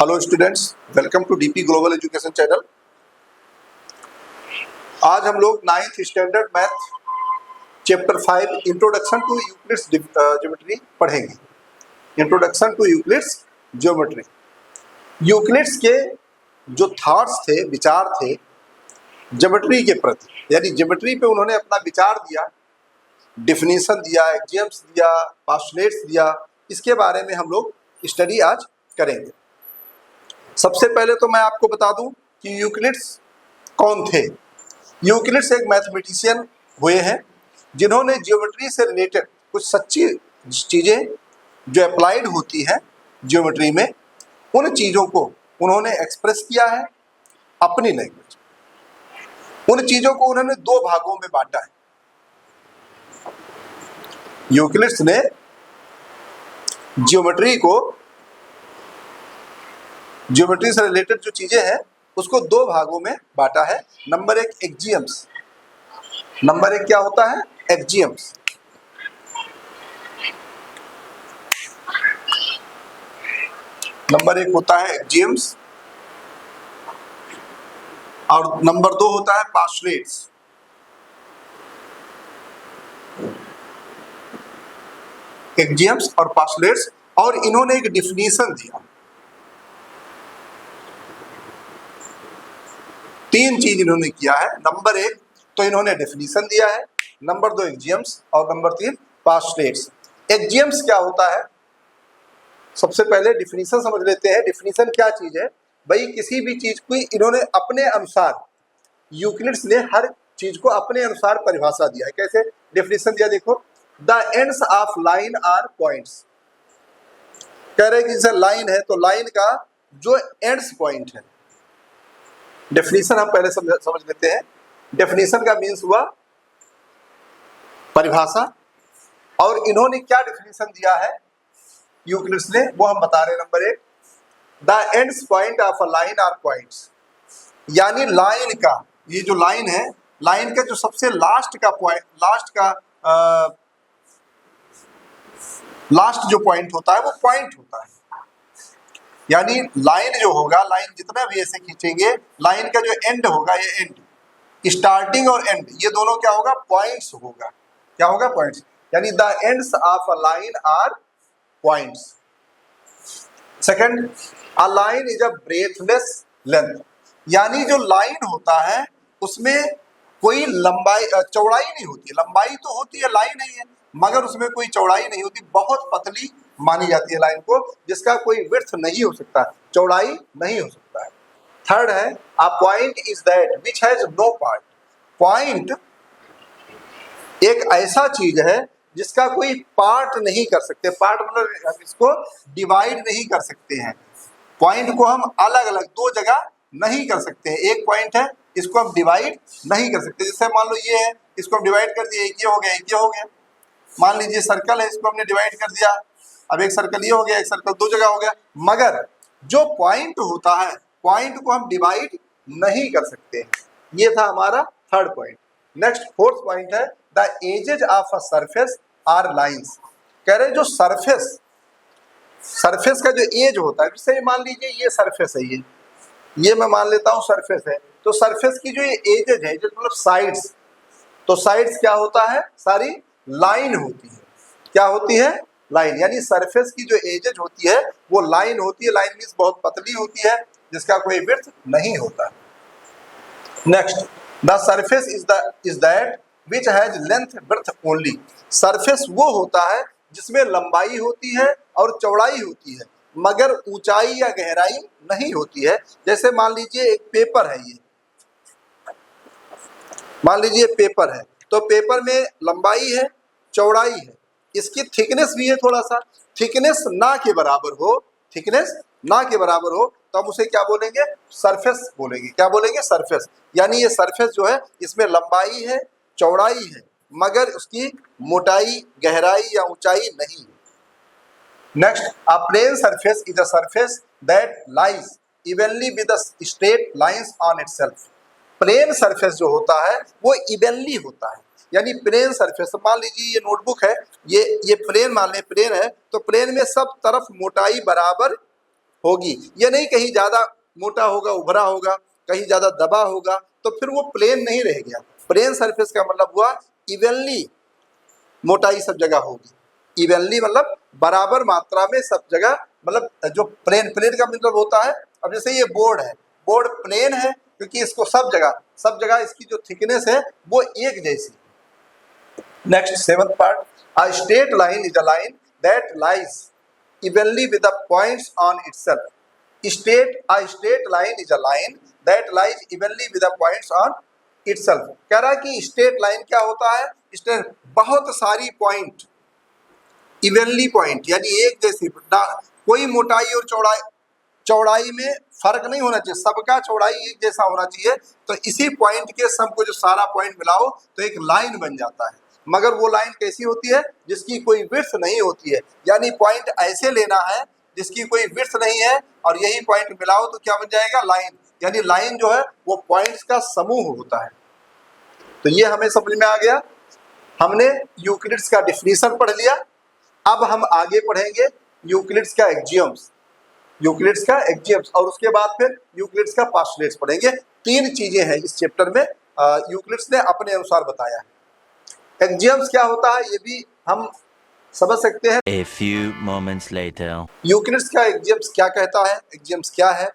Hello students, welcome to DP global education channel. आज हम लोग 9th standard math chapter 5 introduction to Euclid's geometry पढ़ेंगे। Introduction to Euclid's geometry. Euclid's के जो thoughts थे, विचार थे ज्योमेट्री के प्रति, यानी ज्योमेट्री पे उन्होंने अपना विचार दिया, डिफिनीशन दिया, एक्सियम्स दिया, पोस्टुलेट्स दिया। इसके बारे में हम लोग स्टडी आज करेंगे। सबसे पहले तो मैं आपको बता दूं कि यूक्लिड्स कौन थे। यूक्लिड्स एक मैथमेटिशियन हुए हैं जिन्होंने ज्योमेट्री से रिलेटेड कुछ सच्ची चीज़ें जो अप्लाइड होती हैं ज्योमेट्री में, उन चीज़ों को उन्होंने एक्सप्रेस किया है अपनी लैंग्वेज। उन चीज़ों को उन्होंने दो भागों में बांटा है। यूक्लिड्स ने ज्योमेट्री से रिलेटेड जो चीजें हैं उसको दो भागों में बांटा है। नंबर एक एक्सियम्स। नंबर एक क्या होता है? एक्सियम्स। नंबर एक होता है एक्सियम्स और नंबर दो होता है पोस्टुलेट्स। एक्सियम्स और पोस्टुलेट्स, और इन्होंने एक डिफिनीशन दिया। तीन चीज इन्होंने किया है। नंबर एक तो इन्होंने डेफिनेशन दिया है, नंबर दो एक्सियम्स और नंबर तीन पोस्टुलेट्स। एक्सियम्स क्या होता है? सबसे पहले डिफिनीशन समझ लेते हैं। डिफिनीशन क्या चीज है भाई? किसी भी चीज को इन्होंने अपने अनुसार, यूक्लिड्स ने हर चीज को अपने अनुसार परिभाषा दिया है। कैसे डिफिनीशन दिया? देखो, the ends of line are points. कह रहे कि जैसे लाइन है तो लाइन का जो एंड्स पॉइंट है, डेफिनेशन हम पहले समझ लेते हैं। डेफिनेशन का मीन्स हुआ परिभाषा, और इन्होंने क्या डेफिनेशन दिया है यूक्लिड्स ने, वो हम बता रहे हैं। नंबर एक, the ends point of a line are points, यानी लाइन का, ये जो लाइन है, लाइन का जो सबसे लास्ट का पॉइंट, लास्ट जो पॉइंट होता है वो पॉइंट होता है। यानी लाइन जो होगा, लाइन जितना भी ऐसे खींचेंगे, लाइन का जो एंड होगा, ये एंड, स्टार्टिंग और एंड, ये दोनों क्या होगा? पॉइंट्स होगा। क्या होगा? पॉइंट्स। यानी the ends of a line are points. Second, a line is a breathless length, यानी जो लाइन होता है उसमें कोई लंबाई चौड़ाई नहीं होती है। लंबाई तो होती है, लाइन नहीं है, मगर उसमें कोई चौड़ाई नहीं होती। बहुत पतली मानी जाती है लाइन को, जिसका कोई विड्थ नहीं हो सकता, चौड़ाई नहीं हो सकता है। थर्ड है, a point is that which has no part. Point एक ऐसा चीज है जिसका कोई पार्ट नहीं कर सकते। पार्ट मतलब हम इसको डिवाइड नहीं कर सकते हैं। पॉइंट को हम अलग अलग दो जगह नहीं कर सकते हैं। एक पॉइंट है, इसको हम डिवाइड नहीं कर सकते। जैसे मान लो ये है, इसको हम डिवाइड कर दिए, एक ये हो गया, एक ये हो गया। मान लीजिए सर्कल है, इसको हमने डिवाइड कर दिया, अब एक सर्कल ये हो गया, एक सर्कल दो जगह हो गया। मगर जो पॉइंट होता है, पॉइंट को हम डिवाइड नहीं कर सकते हैं। ये था हमारा third point. Next fourth point है, the edges of a surface are lines. कह रहे जो सरफेस का जो एज होता है, जैसे मान लीजिए ये सरफेस है, ये मैं मान लेता हूँ सरफेस है, तो सरफेस की जो ये एजेज है, जो मतलब साइड्स, तो साइड्स क्या होता है? सारी लाइन होती है। क्या होती है? लाइन। यानी सरफेस की जो एजेज होती है वो लाइन होती है। लाइन मीन्स बहुत पतली होती है, जिसका कोई विड्थ नहीं होता। Next, the surface is that which has length breadth only. Surface वो होता है जिसमें लंबाई होती है और चौड़ाई होती है, मगर ऊंचाई या गहराई नहीं होती है। जैसे मान लीजिए एक पेपर है, ये मान लीजिए पेपर है, तो पेपर में लंबाई है, चौड़ाई है, इसकी थिकनेस भी है थोड़ा सा। थिकनेस ना के बराबर हो, थिकनेस ना के बराबर हो तो हम उसे क्या बोलेंगे? सरफेस बोलेंगे। क्या बोलेंगे? सरफेस। यानी ये सरफेस जो है, इसमें लंबाई है, चौड़ाई है, मगर उसकी मोटाई, गहराई या ऊंचाई नहीं है। Next, a plane surface is a surface that lies evenly with the straight lines on itself. Plane surface जो होता है वो इवनली होता है। यानी प्लेन सरफेस, मान लीजिए ये नोटबुक है, ये प्लेन मान लें, प्लेन है, तो प्लेन में सब तरफ मोटाई बराबर होगी। ये नहीं कहीं ज्यादा मोटा होगा, उभरा होगा, कहीं ज्यादा दबा होगा, तो फिर वो प्लेन नहीं रह गया। प्लेन सरफेस का मतलब हुआ इवनली मोटाई सब जगह होगी। इवनली मतलब बराबर मात्रा में सब जगह, मतलब जो प्लेन, प्लेन का मतलब होता है, अब जैसे ये बोर्ड है, बोर्ड प्लेन है क्योंकि इसको सब जगह इसकी जो थिकनेस है वो एक जैसी। Next seventh part, a straight line is a line that lies evenly with the points on itself. A straight line is a line that lies evenly with the points on itself। कह रहा है कि straight line क्या होता है, straight बहुत सारी point, evenly point यानी एक जैसी, कोई मोटाई और चौड़ाई में फर्क नहीं होना चाहिए, सबका चौड़ाई एक जैसा होना चाहिए। तो इसी पॉइंट के सम को जो सारा पॉइंट मिलाओ तो एक लाइन बन जाता है। मगर वो लाइन कैसी होती है, जिसकी कोई विड्थ नहीं होती है, यानी पॉइंट ऐसे लेना है जिसकी कोई विड्थ नहीं है, और यही पॉइंट मिलाओ तो क्या बन जाएगा, लाइन। यानी लाइन जो है वो पॉइंट्स का समूह होता है। तो ये हमें समझ में आ गया। हमने यूक्लिड्स का डिफिनीशन पढ़ लिया। अब हम आगे पढ़ेंगे यूक्लिड्स का एक्सियम्स, यूक्लिड्स का एक्सियम्स, और उसके बाद फिर यूक्लिड्स का पोस्टुलेट्स पढ़ेंगे। 3 चीजें हैं इस चैप्टर में, यूक्लिड्स ने अपने अनुसार बताया है। एक्सियम्स क्या होता है ये भी हम समझ सकते हैं। A few moments later. Euclid's का एक्सियम्स क्या कहता है, एक्सियम्स क्या है,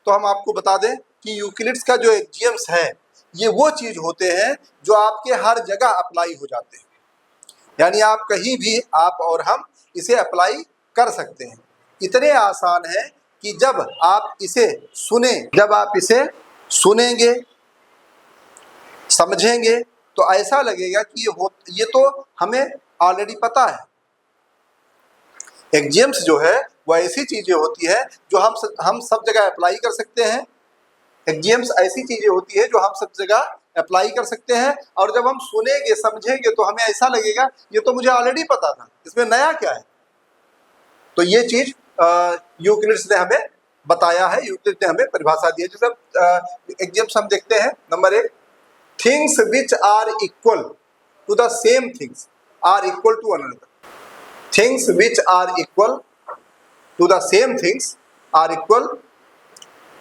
तो हम आपको बता दें कि यूक्लिड्स का जो एक्सियम्स है ये वो चीज होते हैं जो आपके हर जगह अप्लाई हो जाते हैं, यानी आप कहीं भी आप और हम इसे अप्लाई कर सकते हैं। इतने आसान है कि जब आप इसे सुनेंगे, समझेंगे, तो ऐसा लगेगा कि ये तो हमें ऑलरेडी पता है। एक्सियम्स जो है वो ऐसी चीजें होती है जो हम सब जगह अप्लाई कर सकते हैं। एक्सियम्स ऐसी चीजें होती है जो हम सब जगह अप्लाई कर सकते हैं, और जब हम सुनेंगे समझेंगे तो हमें ऐसा लगेगा ये तो मुझे ऑलरेडी पता था, इसमें नया क्या है। तो ये चीज यूक्लिड्स ने हमें बताया है, यूक्लिड ने हमें परिभाषा दी है। जैसे एक्सियम्स हम देखते हैं, number 1, things which are equal to the same things are equal to one another. Things which are equal to the same things are equal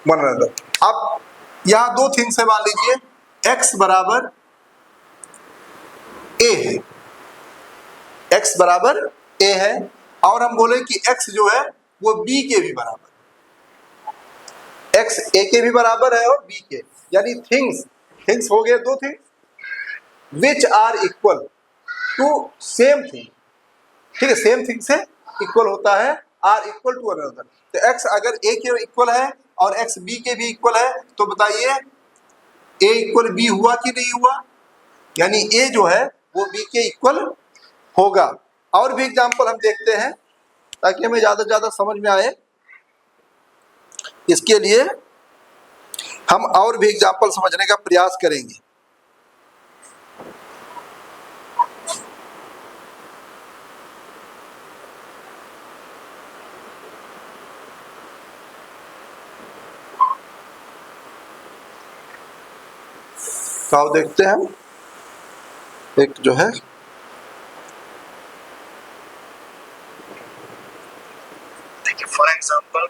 one another. अब यहाँ 2 थिंग्स है, मान लीजिए x बराबर a है, x बराबर a है, और हम बोले कि x जो है वो b के भी बराबर, x a के भी बराबर है और b के, यानी थिंग्स हो गए 2 things which are equal to same thing. ठीक है, सेम थिंग से इक्वल होता है, आर इक्वल टू अनदर। तो x अगर a के इक्वल है और x b के भी इक्वल है, तो बताइए a इक्वल b हुआ कि नहीं हुआ, यानी a जो है वो b के इक्वल होगा। और भी एग्जांपल हम देखते हैं ताकि हमें ज्यादा से ज्यादा समझ में आए, इसके लिए हम और भी एग्जांपल समझने का प्रयास करेंगे। तो आओ देखते हैं, एक जो है देखिए फॉर एग्जांपल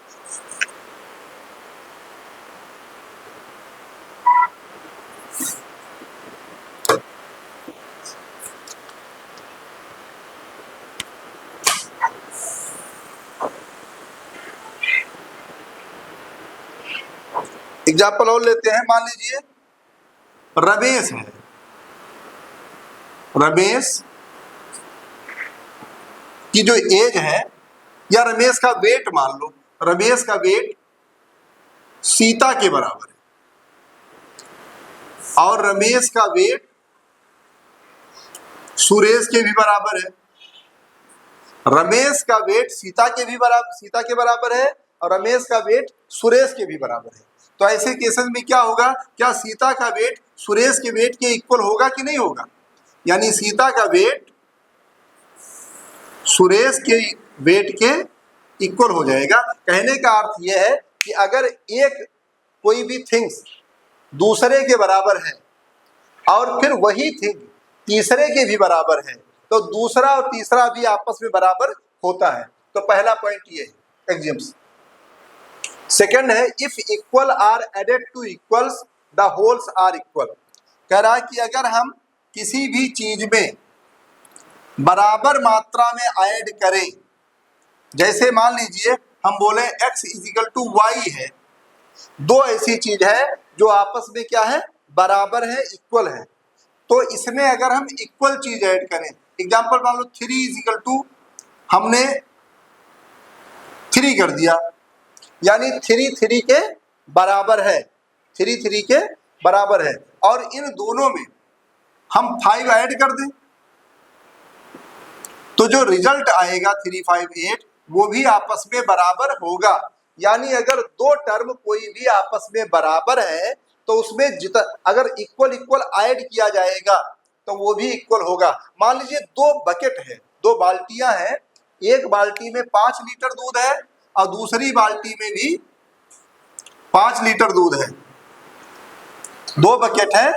एग्जांपल और लेते हैं। मान लीजिए रमेश है, रमेश की जो एज है, या रमेश का वेट मान लो, रमेश का वेट सीता के बराबर है, और रमेश का वेट सुरेश के भी बराबर है। रमेश का वेट सीता के बराबर है, और रमेश का वेट सुरेश के भी बराबर है। तो ऐसे केसेस में क्या होगा, क्या सीता का वेट सुरेश के वेट के इक्वल होगा कि नहीं होगा, यानी सीता का वेट सुरेश के वेट के इक्वल हो जाएगा। कहने का अर्थ यह है कि अगर एक कोई भी थिंग्स दूसरे के बराबर है और फिर वही थिंग तीसरे के भी बराबर है, तो दूसरा और तीसरा भी आपस में बराबर होता है। तो पहला पॉइंट ये है एक्सियम्स। सेकंड है if equal are added to equals the wholes are equal. कह रहा है कि अगर हम किसी भी चीज में बराबर मात्रा में ऐड करें, जैसे मान लीजिए हम बोले x इजिकल टू वाई है, दो ऐसी चीज है जो आपस में क्या है, बराबर है, इक्वल है, तो इसमें अगर हम इक्वल चीज ऐड करें, एग्जांपल मान लो 3 इजिकल टू हमने 3 कर दिया, यानी 3 3 के बराबर है, 3 3 के बराबर है, और इन दोनों में हम 5 ऐड कर दें तो जो रिजल्ट आएगा 3 5 8 वो भी आपस में बराबर होगा। यानी अगर दो टर्म कोई भी आपस में बराबर है तो उसमें अगर इक्वल इक्वल ऐड किया जाएगा तो वो भी इक्वल होगा। मान लीजिए दो बकेट है, दो बाल्टियां हैं, एक बाल्टी में 5 लीटर दूध है और दूसरी बाल्टी में भी 5 लीटर दूध है, दो बकेट है,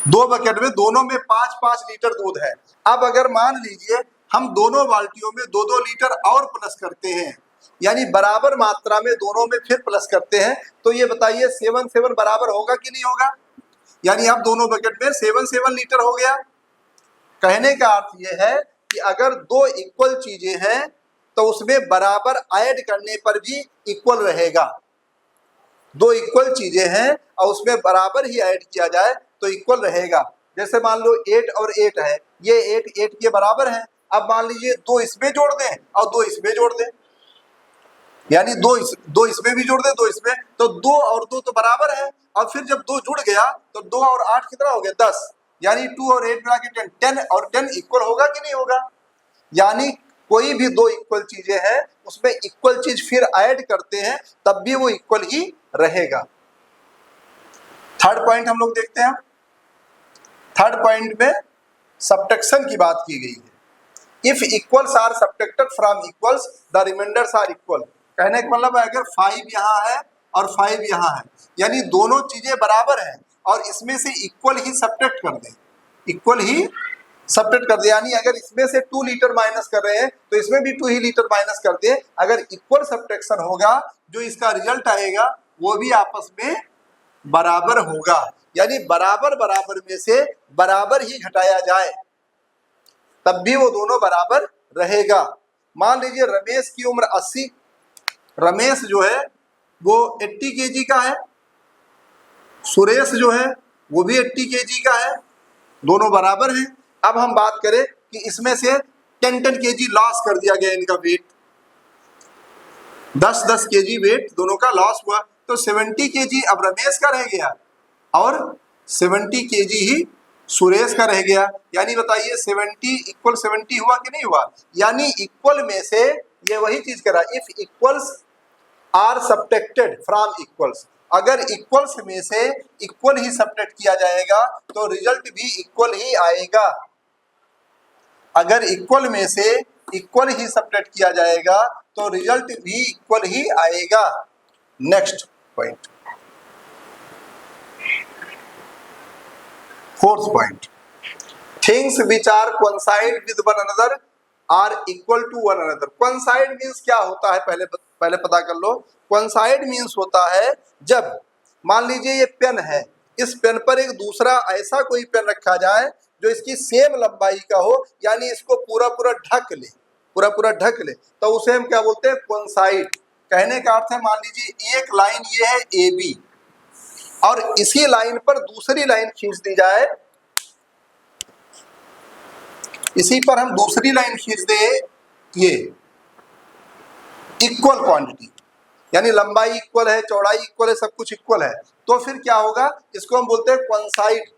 दो बकेट में दोनों में 5 5 लीटर दूध है। अब अगर मान लीजिए हम दोनों बाल्टियों में 2 2 लीटर और प्लस करते हैं, यानी बराबर मात्रा में दोनों में फिर प्लस करते हैं, तो ये बताइए 7 7 बराबर होगा कि नहीं होगा? यानी अब दोनों बकेट में 7 7 लीटर हो गया। कहने का अर्थ ये है कि अगर दो इक्वल चीजें हैं तो उसमें बराबर ऐड करने पर भी इक्वल रहेगा। दो इक्वल चीजें हैं और उसमें बराबर ही ऐड किया जाए तो इक्वल रहेगा। जैसे मान लो 8 और 8 है, ये 8 8 के बराबर है। अब मान लीजिए 2 इसमें जोड़ दें और 2 इसमें जोड़ दें, यानी दो इसमें भी जोड़ दें, 2 इसमें, तो 2 और 2 तो बराबर है। और फिर जब 2 जुड़ गया तो 2 और 8 कितना हो गया, 10, यानी 2 और 8 मिला के 10, 10 और 10 इक्वल होगा कि नहीं होगा? यानी कोई भी दो इक्वल चीजें हैं उसमें इक्वल चीज फिर ऐड करते हैं तब भी वो इक्वल ही रहेगा। थर्ड पॉइंट हम लोग देखते हैं। थर्ड पॉइंट में सब्ट्रैक्शन की बात की गई है। If equals are subtracted from equals the remainders are equal. कहने का मतलब है अगर 5 यहाँ है और 5 यहाँ है, यानी दोनों चीजें बराबर हैं और इसमें से इक्वल ही सब्ट्रैक्ट कर दें, इक्वल ही सब्ट्रैक्ट कर दे, यानी अगर इसमें से 2 लीटर माइनस कर रहे हैं तो इसमें भी 2 ही लीटर माइनस कर दे। अगर इक्वल सब्ट्रैक्शन होगा जो इसका रिजल्ट आएगा वो भी आपस में बराबर होगा। यानी बराबर बराबर में से बराबर ही घटाया जाए तब भी वो दोनों बराबर रहेगा। मान लीजिए रमेश की उम्र 80, रमेश जो है वो 80 केजी का है, सुरेश जो है वो भी 80 केजी का है, दोनों बराबर हैं। अब हम बात करें कि इसमें से 10 केजी लॉस कर दिया गया, इनका वेट 10 केजी वेट दोनों का लॉस हुआ, तो 70 केजी अब रमेश का रह गया और 70 केजी ही सुरेश का रह गया। यानी बताइए 70 इक्वल 70 हुआ कि नहीं हुआ? यानी इक्वल में से ये वही चीज करा, if equals are subtracted from equals, अगर इक्वल्स में से इक्वल ही सब्ट्रैक्ट किया जाएगा तो रिजल्ट भी इक्वल ही आएगा। अगर इक्वल में से इक्वल ही सब्ट्रैक्ट किया जाएगा तो रिजल्ट भी इक्वल ही आएगा। Next point, fourth point, things which are coincide with one another are equal to one another. Coincide means क्या होता है, पहले पता कर लो। कोइंसाइड मींस होता है जब मान लीजिए ये पेन है, इस पेन पर एक दूसरा ऐसा कोई पेन रखा जाए जो इसकी सेम लंबाई का हो, यानी इसको पूरा पूरा ढक ले, पूरा पूरा ढक ले, तो उसे हम क्या बोलते हैं, कोइंसाइड। कहने का अर्थ है मान लीजिए एक लाइन ये है ए बी और इसी लाइन पर दूसरी लाइन खींच दी जाए, इसी पर हम दूसरी लाइन खींच दे, ये इक्वल क्वांटिटी, यानी लंबाई इक्वल है, चौड़ाई इक्वल है, सब कुछ इक्वल है, तो फिर क्या होगा, इसको हम बोलते हैं कोइंसाइड।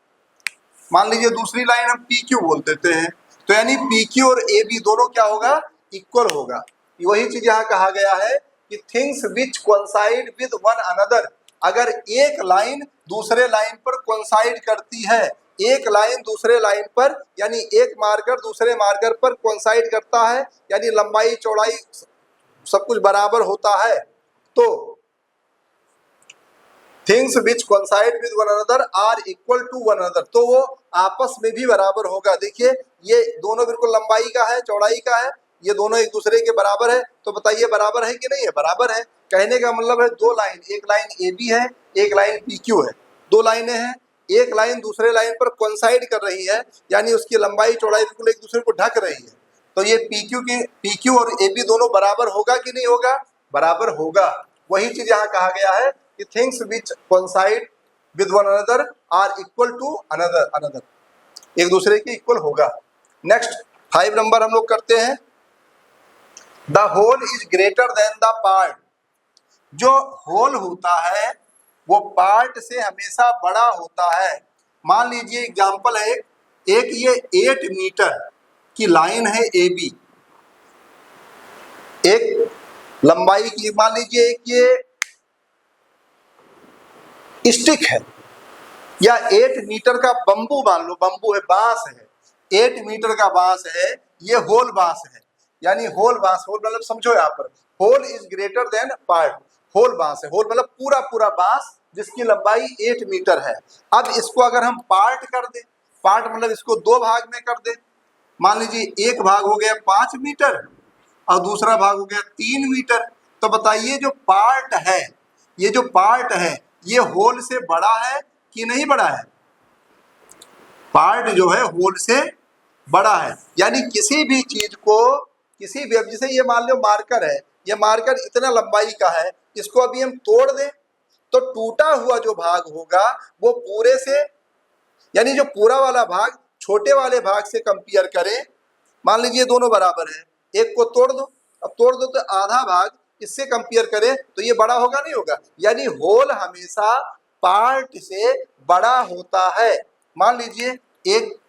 मान लीजिए दूसरी लाइन हम पी क्यू बोल देते हैं, तो यानी पी क्यू और ए बी दोनों क्या होगा, इक्वल होगा। वही चीज यहाँ कहा गया है कि things which coincide with one another, अगर एक लाइन दूसरे लाइन पर कोइंसाइड करती है, एक लाइन दूसरे लाइन पर, यानी एक मार्कर दूसरे मार्कर पर कोइंसाइड करता है, यानी लंबाई चौड़ाई सब कुछ बराबर होता है, तो things which coincide with one another are equal to one another, तो वो आपस में भी बराबर होगा। देखिए ये दोनों बिल्कुल लंबाई का है, चौड़ाई का है, ये दोनों एक दूसरे के बराबर है, तो बताइए बराबर है कि नहीं है? बराबर है। कहने का मतलब है दो लाइन, एक लाइन ए बी है, एक लाइन पी क्यू है, दो लाइनें हैं, एक लाइन दूसरे लाइन पर कोइंसाइड कर रही है, यानी उसकी लंबाई चौड़ाई बिल्कुल एक दूसरे को ढक रही है। तो ये पी क्यू और ए बी दोनों बराबर होगा कि नहीं होगा? बराबर होगा। वही चीज यहाँ कहा गया है कि things which coincide with one another are equal to another, एक दूसरे के इक्वल होगा। नेक्स्ट 5 नंबर हम लोग करते हैं, the whole is greater than the part. जो होल होता है वो पार्ट से हमेशा बड़ा होता है। मान लीजिए एग्जांपल है, एक ये 8 मीटर की लाइन है ए बी, एक लंबाई की, मान लीजिए एक ये स्टिक है, या 8 मीटर का बंबू, मान लो बंबू है, बांस है, 8 मीटर का बांस है, ये होल बांस है, यानी होल बांस, होल मतलब समझो यहाँ पर whole is greater than part, whole बांस है, होल मतलब पूरा पूरा बांस जिसकी लंबाई 8 मीटर है। अब इसको अगर हम पार्ट कर दें, पार्ट मतलब इसको दो भाग में कर दें, मान लीजिए एक भाग हो गया 5 मीटर और दूसरा भाग हो गया 3 मीटर, तो बताइए जो पार्ट है, ये जो पार्ट है ये होल से बड़ा है कि नहीं बड़ा है? पार्ट जो है होल से बड़ा है। यानी किसी भी चीज को, किसी भी, अब जैसे ये मान लो मार्कर है, ये मार्कर इतना लंबाई का है, इसको अभी हम तोड़ दें तो टूटा हुआ जो भाग होगा वो पूरे से, यानी जो पूरा वाला भाग छोटे वाले भाग से कंपेयर करें, मान लीजिए दोनों बराबर है, एक को तोड़ दो, अब तोड़ दो तो आधा भाग इससे कंपेयर करें तो ये बड़ा होगा नहीं होगा? यानी होल हमेशा पार्ट से बड़ा होता है। मान लीजिए एक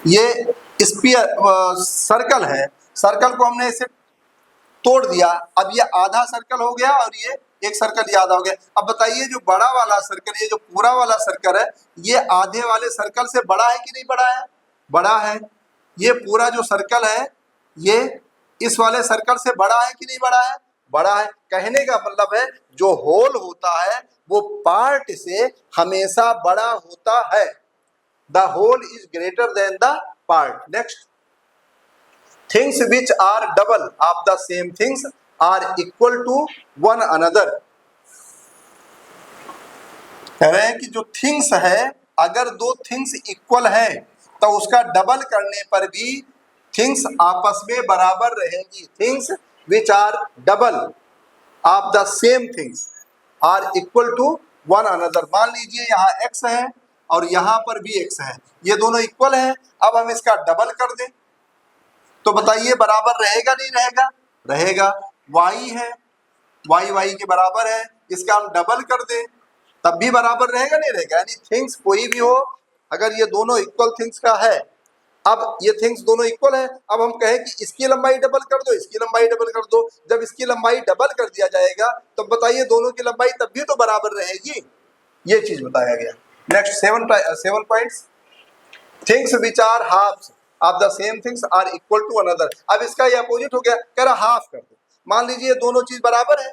ये स्फीयर सर्कल है, सर्कल को हमने इसे तोड़ दिया, अब ये आधा सर्कल हो गया और ये एक सर्कल ये आधा हो गया। अब बताइए जो बड़ा वाला सर्कल, ये जो पूरा वाला सर्कल है, ये आधे वाले सर्कल से बड़ा है कि नहीं बड़ा है? बड़ा है। ये पूरा जो सर्कल है ये इस वाले सर्कल से बड़ा है कि नहीं बड़ा है? बड़ा है। कहने का मतलब है जो होल होता है वो पार्ट से हमेशा बड़ा होता है। The whole is greater than the part. Next, things which are double of the same things are equal to one another. कह रहे हैं कि जो थिंग्स है, अगर दो थिंग्स इक्वल है तो उसका डबल करने पर भी थिंग्स आपस में बराबर रहेंगी। Things which are double of the same things are equal to one another. मान लीजिए यहाँ x है और यहाँ पर भी x है, ये दोनों इक्वल है, अब हम इसका डबल कर दें तो बताइए बराबर रहेगा नहीं रहेगा? रहेगा। y है, y के बराबर है, इसका हम डबल कर दें तब भी बराबर रहेगा नहीं रहेगा? यानी थिंग्स कोई भी हो, अगर ये दोनों इक्वल थिंग्स का है, अब ये थिंग्स दोनों इक्वल है, अब हम कहें कि इसकी लंबाई डबल कर दो, इसकी लंबाई डबल कर दो, जब इसकी लंबाई डबल कर दिया जाएगा तो बताइए दोनों की लंबाई तब भी तो बराबर रहेगी। ये चीज बताया गया। Next 7 points, things which are halves of the same things are equal to another. अब इसका ये अपोजिट हो गया, कह रहा हाफ कर दो। मान लीजिए दोनों चीज बराबर है,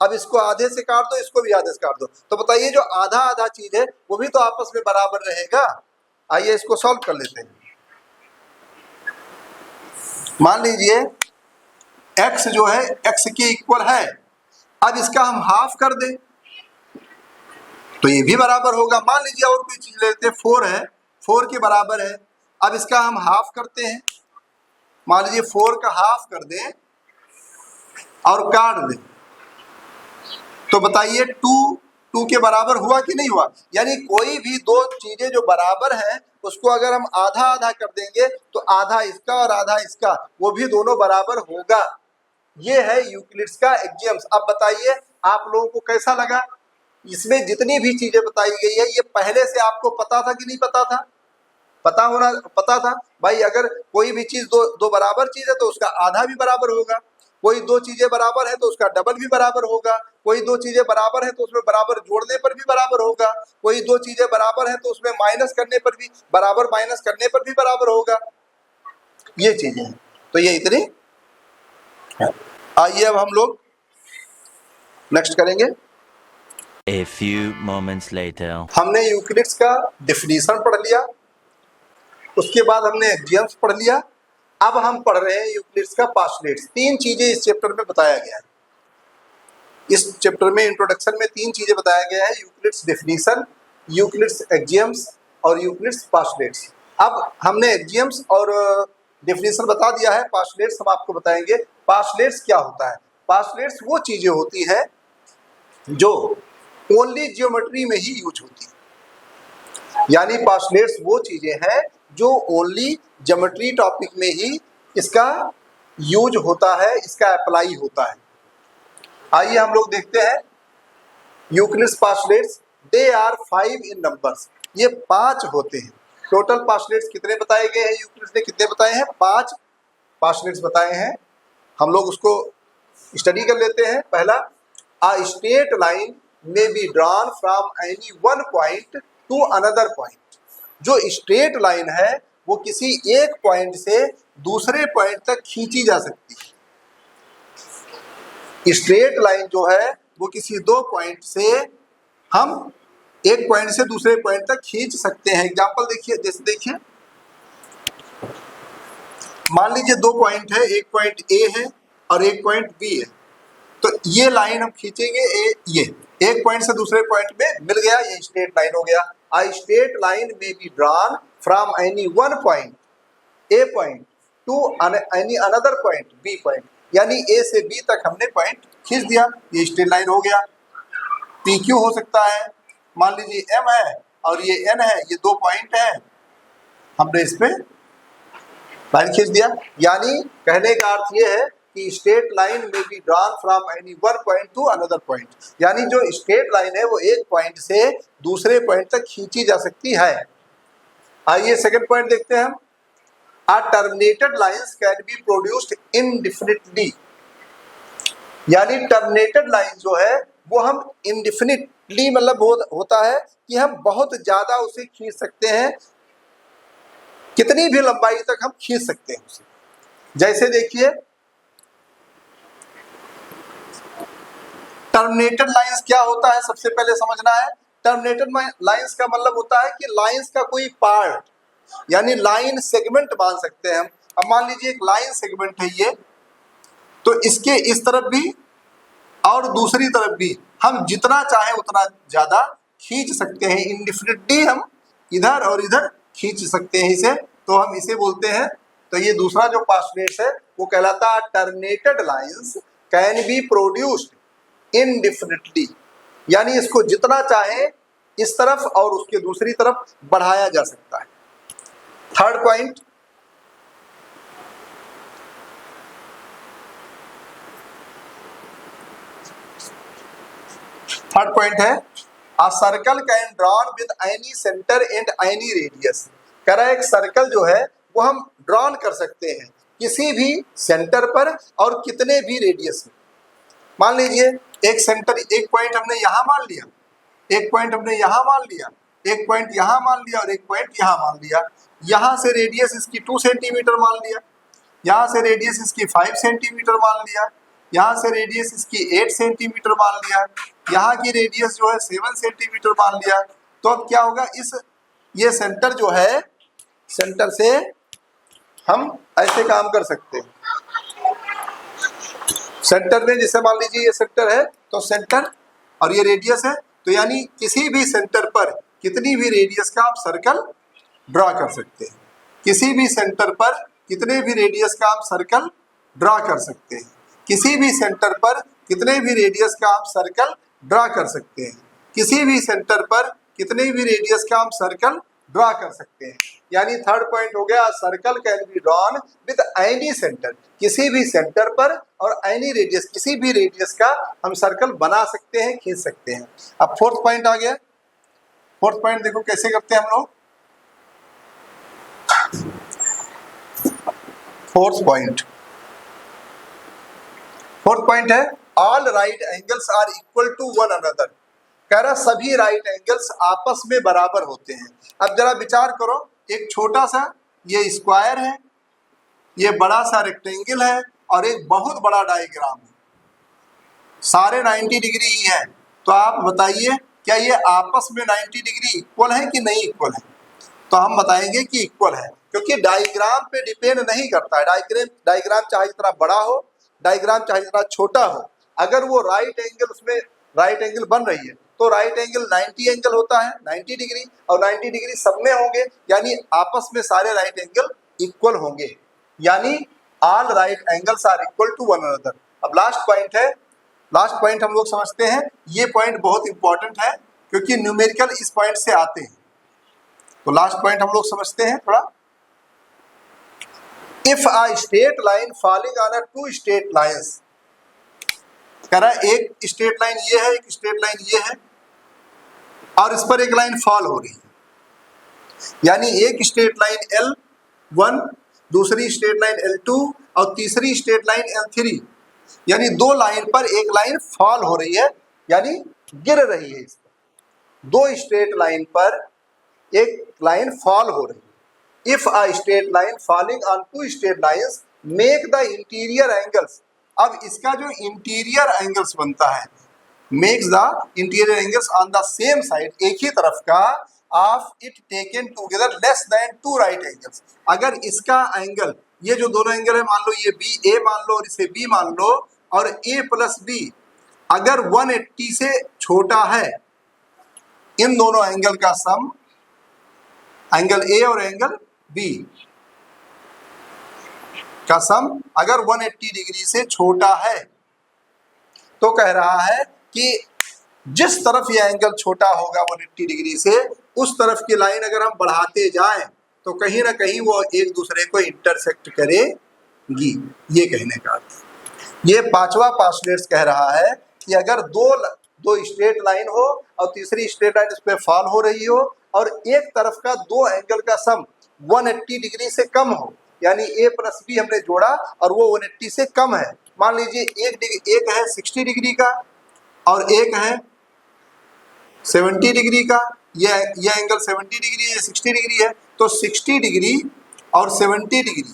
अब इसको आधे से काट दो, इसको भी आधे से काट दो, तो बताइए जो आधा आधा चीज है वो भी तो आपस में बराबर रहेगा। आइए इसको सॉल्व कर लेते हैं। मान लीजिए x जो है x के इक्वल है, अब इसका हम हाफ कर दें तो ये भी बराबर होगा। मान लीजिए और कोई चीज लेते हैं, 4 है, 4 के बराबर है, अब इसका हम हाफ करते हैं, मान लीजिए 4 का हाफ कर दें और काट दें तो बताइए 2 के बराबर हुआ कि नहीं हुआ? यानी कोई भी दो चीजें जो बराबर हैं उसको अगर हम आधा आधा कर देंगे तो आधा इसका और आधा इसका, वो भी दोनों बराबर होगा। ये है यूक्लिड्स का एक्सियम्स। अब बताइए आप लोगों को कैसा लगा? इसमें जितनी भी चीजें बताई गई है ये पहले से आपको पता था कि नहीं पता था? पता था भाई। अगर कोई भी चीज दो बराबर चीज है तो उसका आधा भी बराबर होगा, कोई दो चीजें बराबर है तो उसका डबल भी बराबर होगा, कोई दो चीजें बराबर है तो उसमें बराबर जोड़ने पर भी बराबर होगा, कोई दो चीजें बराबर है तो उसमें माइनस करने पर भी बराबर, माइनस करने पर भी बराबर होगा। ये चीजें हैं, तो ये इतनी। आइए अब हम लोग नेक्स्ट करेंगे। A few moments later. हमने यूक्लिड्स का डेफिनेशन पढ़ लिया, उसके बाद हमने एक्सियम्स पढ़ लिया, अब हम पढ़ रहे हैं यूक्लिड्स का पास्टुलेट्स। तीन चीजें इस चैप्टर में बताया गया है। इस चैप्टर में इंट्रोडक्शन में तीन चीजें बताया गया है, यूक्लिड्स डेफिनेशन, यूक्लिड्स एक्सियम्स और यूक्लिड्स पास्टुलेट्स। अब हमने एक्सियम्स और डेफिनेशन बता दिया है, पास्टुलेट्स हम आपको बताएंगे। पास्टुलेट्स क्या होता है? पास्टुलेट्स वो चीजें होती है जो ओनली ज्योमेट्री में ही यूज होती है, यानी पास्टुलेट्स वो चीजें हैं जो ओनली ज्योमेट्री टॉपिक में ही इसका यूज होता है, इसका अप्लाई होता है। आइए हम लोग देखते हैं Euclid's postulates. They are 5 in numbers, ये 5 होते हैं। टोटल पास्टुलेट्स कितने बताए गए हैं? यूक्लिड्स ने कितने बताए हैं? 5 पास्टुलेट्स बताए हैं। हम लोग उसको स्टडी कर लेते हैं। पहला, अ straight line may be drawn from any one point two another point. जो स्ट्रेट लाइन है वो किसी एक पॉइंट से दूसरे पॉइंट तक खींची जा सकती है। स्ट्रेट लाइन जो है वो किसी दो पॉइंट से हम एक पॉइंट से दूसरे पॉइंट तक खींच सकते हैं। एग्जांपल देखिए, जैसे देखिए, मान लीजिए दो पॉइंट है, एक पॉइंट ए है और एक पॉइंट बी है। तो ये लाइन हम खींचेंगे, ये एक पॉइंट से दूसरे पॉइंट में मिल गया, ये स्ट्रेट लाइन हो गया। A straight line may be drawn from any one point A point to any other point B point, यानी ए से बी तक हमने पॉइंट खींच दिया, ये स्ट्रेट लाइन हो गया। पी क्यू हो सकता है, मान लीजिए एम है और ये एन है, ये दो पॉइंट है, हमने इस पे लाइन खींच दिया। यानी कहने का अर्थ ये है कि straight line may be drawn from any one point two another point, यानी जो स्ट्रेट लाइन है वो एक पॉइंट से दूसरे पॉइंट तक खींची जा सकती है। आइए सेकंड पॉइंट देखते हैं हम। A terminated lines can be produced indefinitely, यानी टर्मिनेटेड लाइन जो है वो हम इनडेफिनिटली मतलब होता है कि हम बहुत ज्यादा उसे खींच सकते हैं, कितनी भी लंबाई तक हम खींच सकते हैं उसे। जैसे देखिए, टर्मिनेटेड लाइंस क्या होता है सबसे पहले समझना है। टर्मिनेटेड लाइंस का मतलब होता है कि लाइंस का कोई पार्ट, यानी लाइन सेगमेंट मान सकते हैं हम। अब मान लीजिए एक लाइन सेगमेंट है ये, तो इसके इस तरफ भी और दूसरी तरफ भी हम जितना चाहे उतना ज्यादा खींच सकते हैं। इनडेफिनिटली हम इधर और इधर खींच सकते हैं इसे, तो हम इसे बोलते हैं। तो ये दूसरा जो पास्टुलेट्स है वो कहलाता है terminated lines can be produced indefinitely, यानी इसको जितना चाहे इस तरफ और उसके दूसरी तरफ बढ़ाया जा सकता है। थर्ड पॉइंट, है a circle can drawn with any centre and any radius. कह रहा है एक सर्कल जो है वो हम ड्रॉन कर सकते हैं किसी भी सेंटर पर और कितने भी रेडियस में। मान लीजिए एक सेंटर, एक पॉइंट हमने यहाँ मान लिया, एक पॉइंट हमने यहाँ मान लिया, एक पॉइंट यहाँ मान लिया और एक पॉइंट यहाँ मान लिया। यहाँ से रेडियस इसकी 2 सेंटीमीटर मान लिया, यहाँ से रेडियस इसकी 5 सेंटीमीटर मान लिया, यहाँ से रेडियस इसकी 8 सेंटीमीटर मान लिया, यहाँ की रेडियस जो है 7 सेंटीमीटर मान लिया। तो अब क्या होगा, ये सेंटर जो है, सेंटर से हम ऐसे काम कर सकते हैं। सेंटर में जैसे मान लीजिए ये सेंटर है, तो सेंटर और ये रेडियस है, तो यानी किसी भी सेंटर पर कितनी भी रेडियस का आप सर्कल ड्रा कर सकते हैं। किसी भी सेंटर पर कितने भी रेडियस का आप सर्कल ड्रा कर सकते हैं। किसी भी सेंटर पर कितने भी रेडियस का आप सर्कल ड्रा कर सकते हैं। किसी भी सेंटर पर कितने भी रेडियस का आप सर्कल ड्रा कर सकते हैं। यानी थर्ड पॉइंट हो गया, circle can be drawn with any centre, किसी भी सेंटर पर और एनी रेडियस, किसी भी रेडियस का हम सर्कल बना सकते हैं, खींच सकते हैं। अब फोर्थ पॉइंट आ गया। फोर्थ पॉइंट देखो कैसे करते हैं हम लोग। फोर्थ पॉइंट है all right angles are equal to one another. कह रहा सभी राइट एंगल्स आपस में बराबर होते हैं। अब जरा विचार करो, एक छोटा सा ये स्क्वायर है, ये बड़ा सा रेक्टेंगल है और एक बहुत बड़ा डायग्राम है, सारे 90 डिग्री ही है। तो आप बताइए क्या ये आपस में 90 डिग्री इक्वल है कि नहीं इक्वल है? तो हम बताएंगे कि इक्वल है, क्योंकि डायग्राम पे डिपेंड नहीं करता है। डायग्राम चाहे जितना बड़ा हो, डायग्राम चाहे जितना छोटा हो, अगर वो राइट एंगल, उसमें राइट एंगल बन रही है तो राइट एंगल 90 एंगल होता है, 90 डिग्री, और 90 डिग्री सब में होंगे, यानी आपस में सारे राइट एंगल इक्वल होंगे, यानी all right angles are equal to one another. अब लास्ट पॉइंट हम लोग समझते हैं। ये पॉइंट बहुत इंपॉर्टेंट है क्योंकि न्यूमेरिकल इस पॉइंट से आते हैं। तो लास्ट पॉइंट हम लोग समझते हैं थोड़ा। If a straight line falling on a two straight lines, कह रहा है एक स्ट्रेट लाइन ये है, एक स्ट्रेट लाइन ये है, और इस पर एक लाइन फॉल हो रही है, यानी एक स्ट्रेट लाइन L1, दूसरी स्ट्रेट लाइन L2 और तीसरी स्ट्रेट लाइन L3, यानी दो लाइन पर एक लाइन फॉल हो रही है, यानी गिर रही है। इस पर दो स्ट्रेट लाइन पर एक लाइन फॉल हो रही है। If a straight line falling on two straight lines make the interior angles, अब इसका जो इंटीरियर एंगल्स बनता है, makes the interior angles on the same side, एक ही तरफ का, of it taken together less than two right angles. अगर इसका एंगल, ये जो दोनों एंगल है, मान लो ये बी ए मान लो और इसे बी मान लो, और ए प्लस बी अगर 180 से छोटा है, इन दोनों एंगल का सम, एंगल ए और एंगल बी का सम अगर 180 डिग्री से छोटा है, तो कह रहा है कि जिस तरफ यह एंगल छोटा होगा 180 डिग्री से, उस तरफ की लाइन अगर हम बढ़ाते जाएं तो कहीं ना कहीं वो एक दूसरे को इंटरसेक्ट करेगी। ये कहने का अर्थ, ये पांचवा पास्टुलेट कह रहा है कि अगर दो स्ट्रेट लाइन हो और तीसरी स्ट्रेट लाइन इस पे फॉल हो रही हो, और एक तरफ का दो एंगल का सम 180 डिग्री से कम हो, यानी ए प्लस बी हमने जोड़ा और वो 180 से कम है। मान लीजिए एक है 60 डिग्री का और एक है 70 डिग्री का, यह एंगल 70 डिग्री है, 60 डिग्री है, तो 60 डिग्री और 70 डिग्री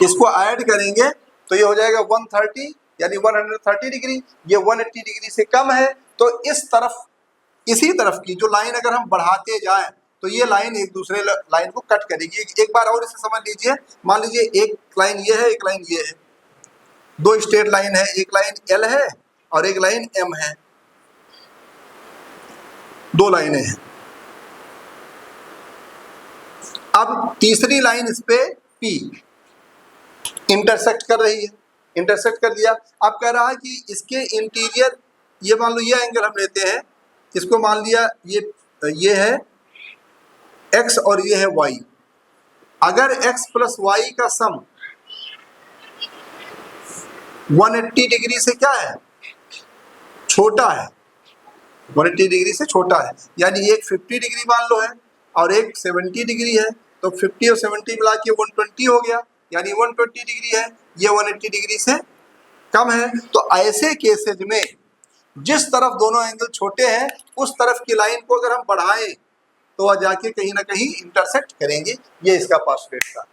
इसको ऐड करेंगे तो ये हो जाएगा 130, यानी 130 डिग्री। ये 180 डिग्री से कम है, तो इसी तरफ की जो लाइन अगर हम बढ़ाते जाएं तो ये लाइन एक दूसरे लाइन को कट करेगी। एक बार और इसे समझ लीजिए। मान लीजिए एक लाइन ये है, एक लाइन ये है, दो स्ट्रेट लाइन है, एक लाइन L है और एक लाइन M है, दो लाइनें हैं। अब तीसरी लाइन इस पे P इंटरसेक्ट कर रही है, इंटरसेक्ट कर दिया। अब कह रहा है कि इसके इंटीरियर, ये मान लो ये एंगल हम लेते हैं, इसको मान लिया ये है x और ये है y। अगर x प्लस y का सम 180 डिग्री से क्या है, छोटा है, 180 डिग्री से छोटा है, यानी एक 50 डिग्री मान लो है और एक 70 डिग्री है, तो 50 और 70 मिला के 120 हो गया, यानी 120 डिग्री है, ये 180 डिग्री से कम है। तो ऐसे केसेज में जिस तरफ दोनों एंगल छोटे हैं, उस तरफ की लाइन को अगर हम बढ़ाएं तो वह जाके कहीं ना कहीं इंटरसेक्ट करेंगे। ये इसका पास्टुलेट था।